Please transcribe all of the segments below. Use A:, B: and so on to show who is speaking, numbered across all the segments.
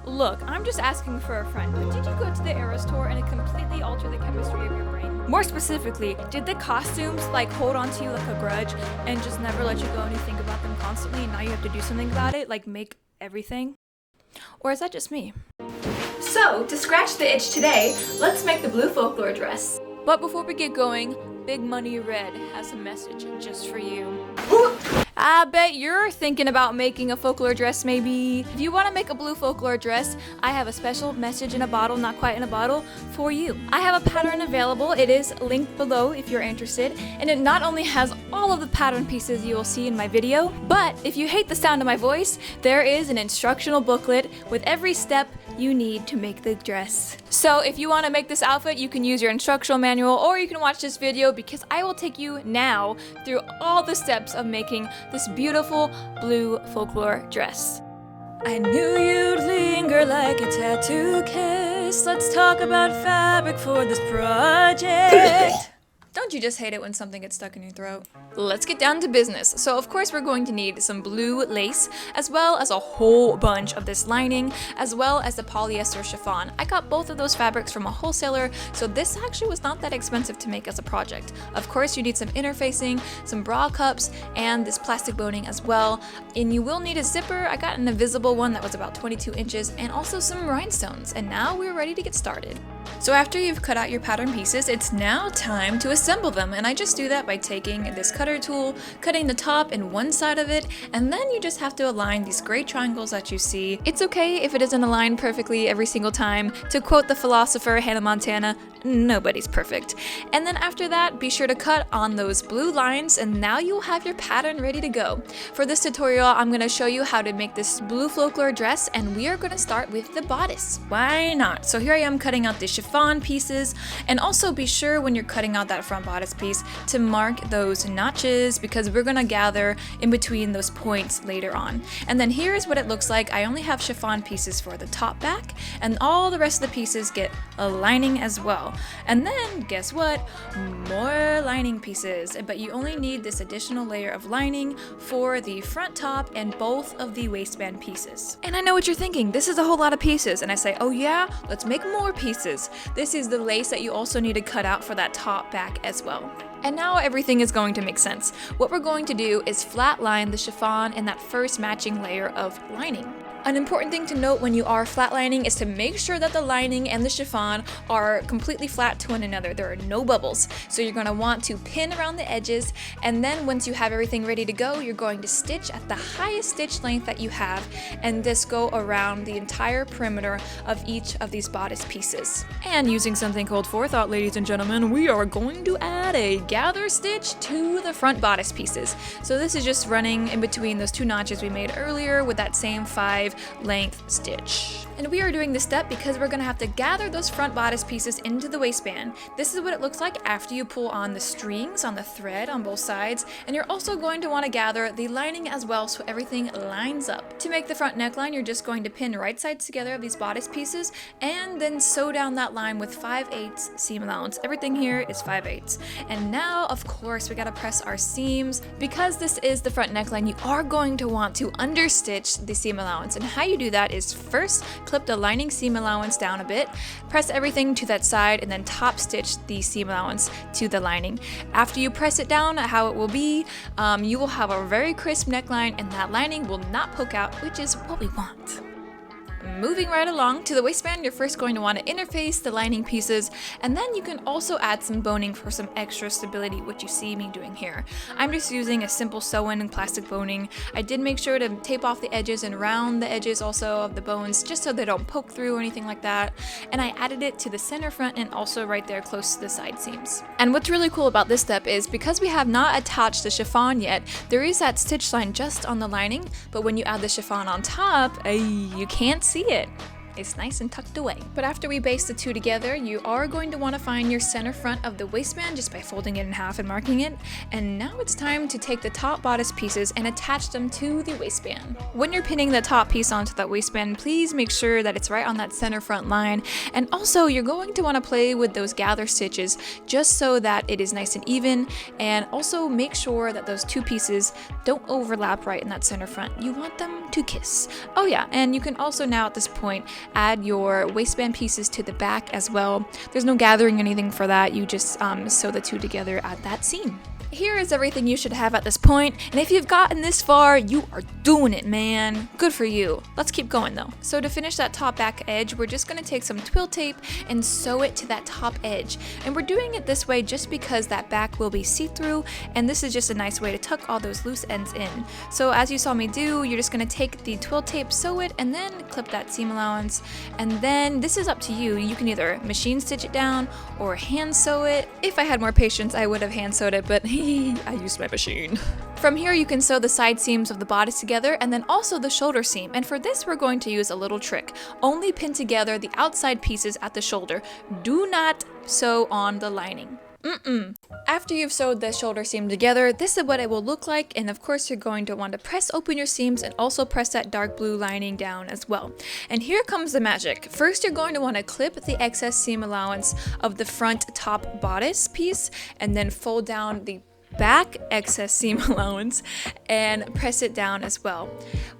A: Look, I'm just asking for a friend, but did you go to the Era store and it completely alter the chemistry of your brain? More specifically, did the costumes like hold on to you like a grudge and just never let you go and you think about them constantly and now you have to do something about it, like make everything? Or is that just me? So, to scratch the itch today, let's make the Blue Folklore dress. But before we get going, Big Money Red has a message just for you. I bet you're thinking about making a folklore dress maybe. If you want to make a blue folklore dress, I have a special message in a bottle, not quite in a bottle, for you. I have a pattern available. It is linked below if you're interested. And it not only has all of the pattern pieces you will see in my video, but if you hate the sound of my voice, there is an instructional booklet with every step you need to make the dress. So if you want to make this outfit, you can use your instructional manual or you can watch this video because I will take you now through all the steps of making this beautiful blue folklore dress. I knew you'd linger like a tattoo kiss. Let's talk about fabric for this project. Don't you just hate it when something gets stuck in your throat? Let's get down to business. So of course we're going to need some blue lace, as well as a whole bunch of this lining, as well as the polyester chiffon. I got both of those fabrics from a wholesaler, so this actually was not that expensive to make as a project. Of course you need some interfacing, some bra cups, and this plastic boning as well. And you will need a zipper. I got an invisible one that was about 22 inches, and also some rhinestones. And now we're ready to get started. So after you've cut out your pattern pieces, it's now time to assemble them, and I just do that by taking this cutter tool, cutting the top and one side of it, and then you just have to align these gray triangles that you see. It's okay if it doesn't align perfectly every single time. To quote the philosopher Hannah Montana, nobody's perfect. And then after that, be sure to cut on those blue lines, and now you'll have your pattern ready to go. For this tutorial, I'm going to show you how to make this blue folklore dress, and we are going to start with the bodice. Why not? So here I am cutting out the chiffon pieces, and also be sure when you're cutting out that front bodice piece to mark those notches because we're going to gather in between those points later on. And then here's what it looks like. I only have chiffon pieces for the top back, and all the rest of the pieces get a lining as well. And then guess what? More lining pieces, but you only need this additional layer of lining for the front top and both of the waistband pieces. And I know what you're thinking, this is a whole lot of pieces, and I say, oh yeah, let's make more pieces. This is the lace that you also need to cut out for that top back as well. And now everything is going to make sense. What we're going to do is flatline the chiffon and that first matching layer of lining. An important thing to note when you are flatlining is to make sure that the lining and the chiffon are completely flat to one another. There are no bubbles. So you're going to want to pin around the edges, and then once you have everything ready to go, you're going to stitch at the highest stitch length that you have, and this go around the entire perimeter of each of these bodice pieces. And using something called forethought, ladies and gentlemen, we are going to add a gather stitch to the front bodice pieces. So this is just running in between those two notches we made earlier with that same 5 length stitch. And we are doing this step because we're going to have to gather those front bodice pieces into the waistband. This is what it looks like after you pull on the strings on the thread on both sides, and you're also going to want to gather the lining as well so everything lines up. To make the front neckline, you're just going to pin right sides together of these bodice pieces and then sew down that line with 5/8 seam allowance. Everything here is 5/8. And now, of course, we got to press our seams. Because this is the front neckline, you are going to want to understitch the seam allowance. And how you do that is first clip the lining seam allowance down a bit, press everything to that side, and then top stitch the seam allowance to the lining. After you press it down, how it will be, you will have a very crisp neckline and that lining will not poke out, which is what we want. Moving right along to the waistband, you're first going to want to interface the lining pieces, and then you can also add some boning for some extra stability, which you see me doing here. I'm just using a simple sew-in and plastic boning. I did make sure to tape off the edges and round the edges also of the bones just so they don't poke through or anything like that, and I added it to the center front and also right there close to the side seams. And what's really cool about this step is because we have not attached the chiffon yet, there is that stitch line just on the lining, but when you add the chiffon on top, you can't see it. is nice and tucked away. But after we baste the two together, you are going to want to find your center front of the waistband just by folding it in half and marking it. And now it's time to take the top bodice pieces and attach them to the waistband. When you're pinning the top piece onto that waistband, please make sure that it's right on that center front line. And also you're going to want to play with those gather stitches just so that it is nice and even, and also make sure that those two pieces don't overlap right in that center front. You want them to kiss. Oh yeah, and you can also now at this point add your waistband pieces to the back as well. There's no gathering anything for that, you just sew the two together at that seam. Here is everything you should have at this point, and if you've gotten this far, you are doing it, man. Good for you. Let's keep going though. So to finish that top back edge, we're just gonna take some twill tape and sew it to that top edge. And we're doing it this way just because that back will be see-through, and this is just a nice way to tuck all those loose ends in. So as you saw me do, you're just gonna take the twill tape, sew it, and then clip that seam allowance. And then this is up to you. You can either machine stitch it down or hand sew it. If I had more patience, I would have hand sewed it, but I used my machine. From here you can sew the side seams of the bodice together and then also the shoulder seam, and for this we're going to use a little trick. Only pin together the outside pieces at the shoulder. Do not sew on the lining. After you've sewed the shoulder seam together, this is what it will look like, and of course you're going to want to press open your seams and also press that dark blue lining down as well. And here comes the magic. First you're going to want to clip the excess seam allowance of the front top bodice piece and then fold down the back excess seam allowance and press it down as well.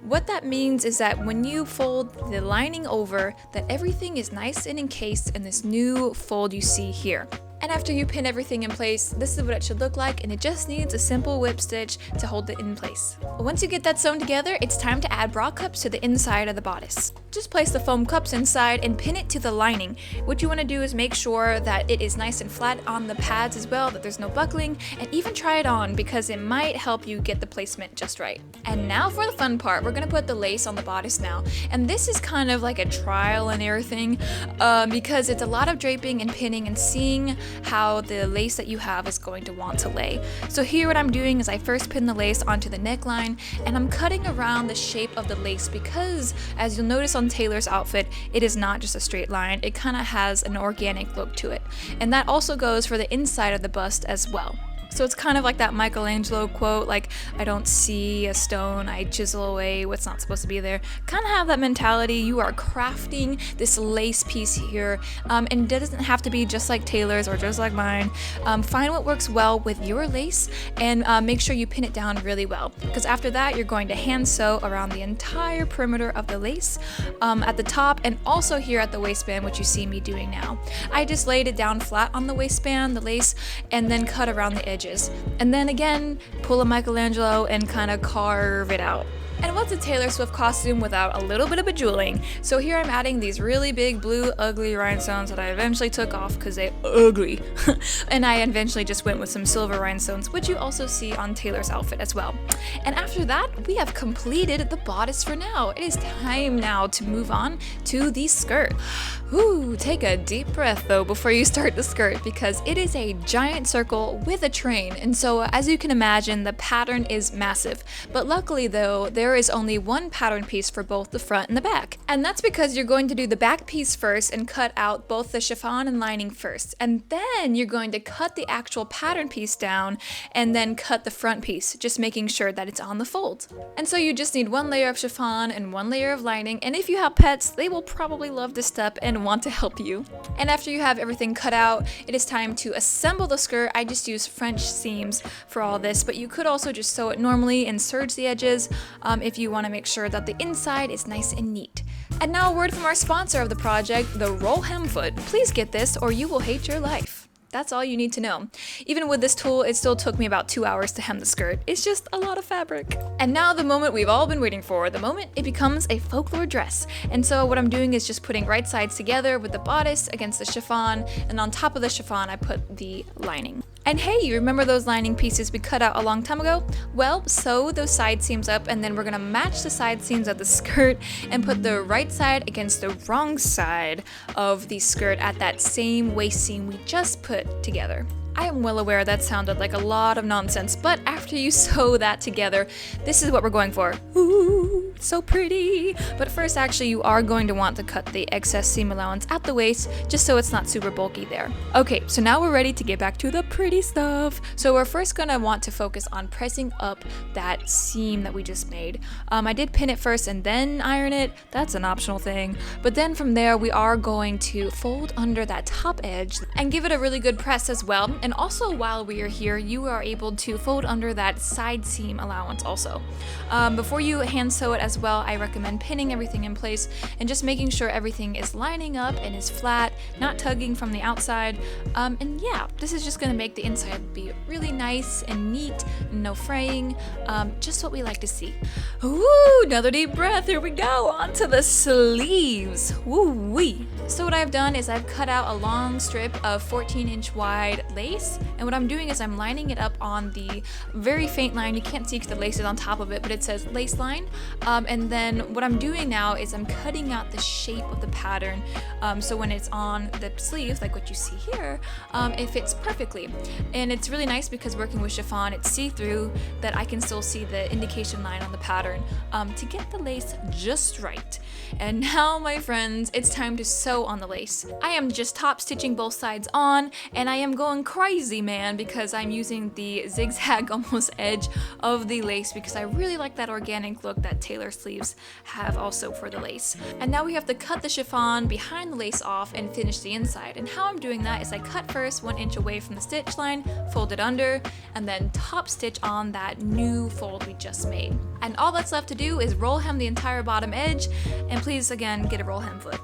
A: What that means is that when you fold the lining over, that everything is nice and encased in this new fold you see here. And after you pin everything in place, this is what it should look like, and it just needs a simple whip stitch to hold it in place. Once you get that sewn together, it's time to add bra cups to the inside of the bodice. Just place the foam cups inside and pin it to the lining. What you want to do is make sure that it is nice and flat on the pads as well, that there's no buckling, and even try it on because it might help you get the placement just right. And now for the fun part, we're going to put the lace on the bodice now. And this is kind of like a trial and error thing because it's a lot of draping and pinning and seeing how the lace that you have is going to want to lay. So here what I'm doing is I first pin the lace onto the neckline, and I'm cutting around the shape of the lace because as you'll notice on Taylor's outfit, it is not just a straight line, it kind of has an organic look to it. And that also goes for the inside of the bust as well. So it's kind of like that Michelangelo quote, like, I don't see a stone, I chisel away what's not supposed to be there. Kind of have that mentality. You are crafting this lace piece here, and it doesn't have to be just like Taylor's or just like mine. Find what works well with your lace and make sure you pin it down really well, because after that you're going to hand sew around the entire perimeter of the lace at the top and also here at the waistband, which you see me doing now. I just laid it down flat on the waistband, the lace, and then cut around the edge. And then again, pull a Michelangelo and kind of carve it out. And what's a Taylor Swift costume without a little bit of bejeweling? So here I'm adding these really big blue ugly rhinestones that I eventually took off because they're ugly. And I eventually just went with some silver rhinestones, which you also see on Taylor's outfit as well. And after that, we have completed the bodice for now. It is time now to move on to the skirt. Ooh, take a deep breath though before you start the skirt, because it is a giant circle with a train, and so as you can imagine, the pattern is massive. But luckily though, there is only one pattern piece for both the front and the back. And that's because you're going to do the back piece first and cut out both the chiffon and lining first. And then you're going to cut the actual pattern piece down and then cut the front piece, just making sure that it's on the fold. And so you just need one layer of chiffon and one layer of lining, and if you have pets, they will probably love this step and want to help you. And after you have everything cut out, it is time to assemble the skirt. I just use French seams for all this, but you could also just sew it normally and serge the edges if you want to make sure that the inside is nice and neat. And now a word from our sponsor of the project, the Roll Hem Foot. Please get this or you will hate your life. That's all you need to know. Even with this tool, it still took me about 2 hours to hem the skirt. It's just a lot of fabric. And now the moment we've all been waiting for, the moment it becomes a folklore dress. And so what I'm doing is just putting right sides together with the bodice against the chiffon, and on top of the chiffon I put the lining. And hey, you remember those lining pieces we cut out a long time ago? Well, sew those side seams up, and then we're gonna match the side seams of the skirt and put the right side against the wrong side of the skirt at that same waist seam we just put together. I am well aware that sounded like a lot of nonsense, but after you sew that together, this is what we're going for. Ooh, It's so pretty. But first, actually, you are going to want to cut the excess seam allowance at the waist just so it's not super bulky there. Okay, so now we're ready to get back to the pretty stuff. So we're first gonna want to focus on pressing up that seam that we just made. I did pin it first and then iron it. That's an optional thing. But then from there, we are going to fold under that top edge and give it a really good press as well. And also while we are here, you are able to fold under that side seam allowance also. Before you hand sew it as well, I recommend pinning everything in place and just making sure everything is lining up and is flat, not tugging from the outside. And yeah, this is just gonna make the inside be really nice and neat, no fraying, just what we like to see. Ooh, another deep breath, here we go, on to the sleeves. Woo-wee. So what I've done is I've cut out a long strip of 14-inch wide lace, and what I'm doing is I'm lining it up on the very faint line. You can't see because the lace is on top of it, but it says lace line. And then what I'm doing now is I'm cutting out the shape of the pattern, so when it's on the sleeve, like what you see here, it fits perfectly. And it's really nice because working with chiffon, it's see-through, that I can still see the indication line on the pattern to get the lace just right. And now, my friends, it's time to sew on the lace. I am just top stitching both sides on, and I am going crazy, man, because I'm using the zigzag almost edge of the lace because I really like that organic look that tailor sleeves have also for the lace. And now we have to cut the chiffon behind the lace off and finish the inside. And how I'm doing that is I cut first 1 inch away from the stitch line, fold it under, and then top stitch on that new fold we just made. And all that's left to do is roll hem the entire bottom edge, and please again get a roll hem foot.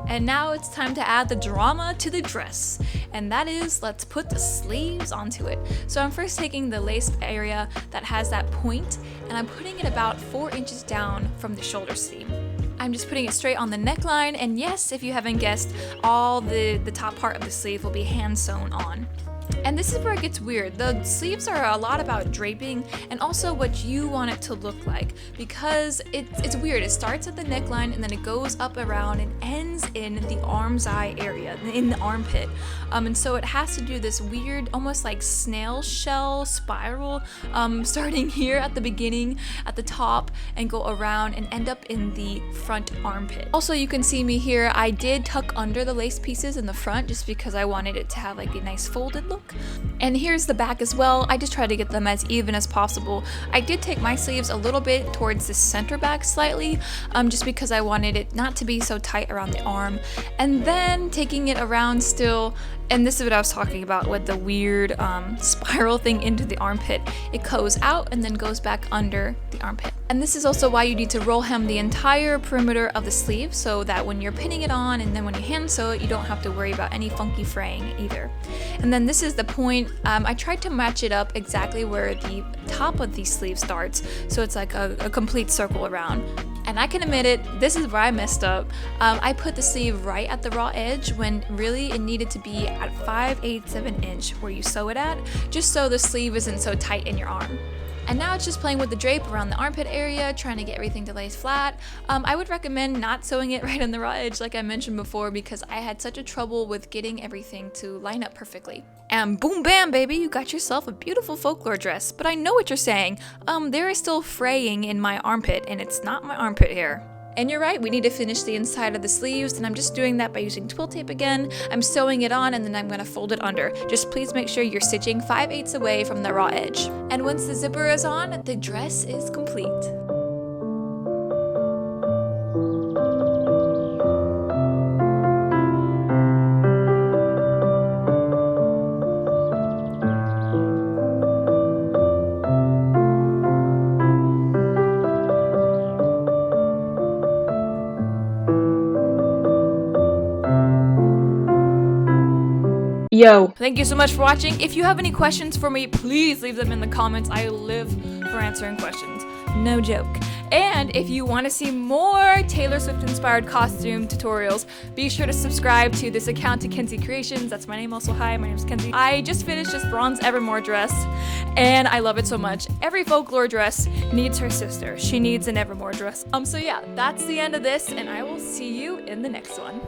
A: And now it's time to add the drama to the dress, and that is, let's put the sleeves onto it. So I'm first taking the lace area that has that point, and I'm putting it about 4 inches down from the shoulder seam. I'm just putting it straight on the neckline, and yes, if you haven't guessed, all the top part of the sleeve will be hand sewn on. And this is where it gets weird. The sleeves are a lot about draping and also what you want it to look like, because it's weird. It starts at the neckline and then it goes up around and ends in the arm's eye area, in the armpit. And so it has to do this weird, almost like snail shell spiral, starting here at the beginning, at the top, and go around and end up in the front armpit. Also, you can see me here. I did tuck under the lace pieces in the front just because I wanted it to have like a nice folded look. And here's the back as well. I just tried to get them as even as possible. I did take my sleeves a little bit towards the center back slightly, just because I wanted it not to be so tight around the arm. And then taking it around still, and this is what I was talking about with the weird spiral thing into the armpit. It goes out and then goes back under the armpit. And this is also why you need to roll hem the entire perimeter of the sleeve so that when you're pinning it on and then when you hand sew it, you don't have to worry about any funky fraying either. And then this is the point. I tried to match it up exactly where the top of the sleeve starts, so it's like a complete circle around. And I can admit it, this is where I messed up. I put the sleeve right at the raw edge when really it needed to be at 5/8 of an inch where you sew it at, just so the sleeve isn't so tight in your arm. And now it's just playing with the drape around the armpit area, trying to get everything to lay flat. I would recommend not sewing it right on the raw edge like I mentioned before, because I had such a trouble with getting everything to line up perfectly. And boom bam baby, you got yourself a beautiful folklore dress. But I know what you're saying, there is still fraying in my armpit and it's not my armpit hair. And you're right, we need to finish the inside of the sleeves, and I'm just doing that by using twill tape again. I'm sewing it on and then I'm gonna fold it under. Just please make sure you're stitching 5/8 away from the raw edge. And once the zipper is on, the dress is complete. Yo. Thank you so much for watching. If you have any questions for me, please leave them in the comments. I live for answering questions. No joke. And if you want to see more Taylor Swift inspired costume tutorials, be sure to subscribe to this account to Kenzie Creations. That's my name also. Hi, my name is Kenzie. I just finished this bronze Evermore dress and I love it so much. Every folklore dress needs her sister. She needs an Evermore dress. So yeah, that's the end of this and I will see you in the next one.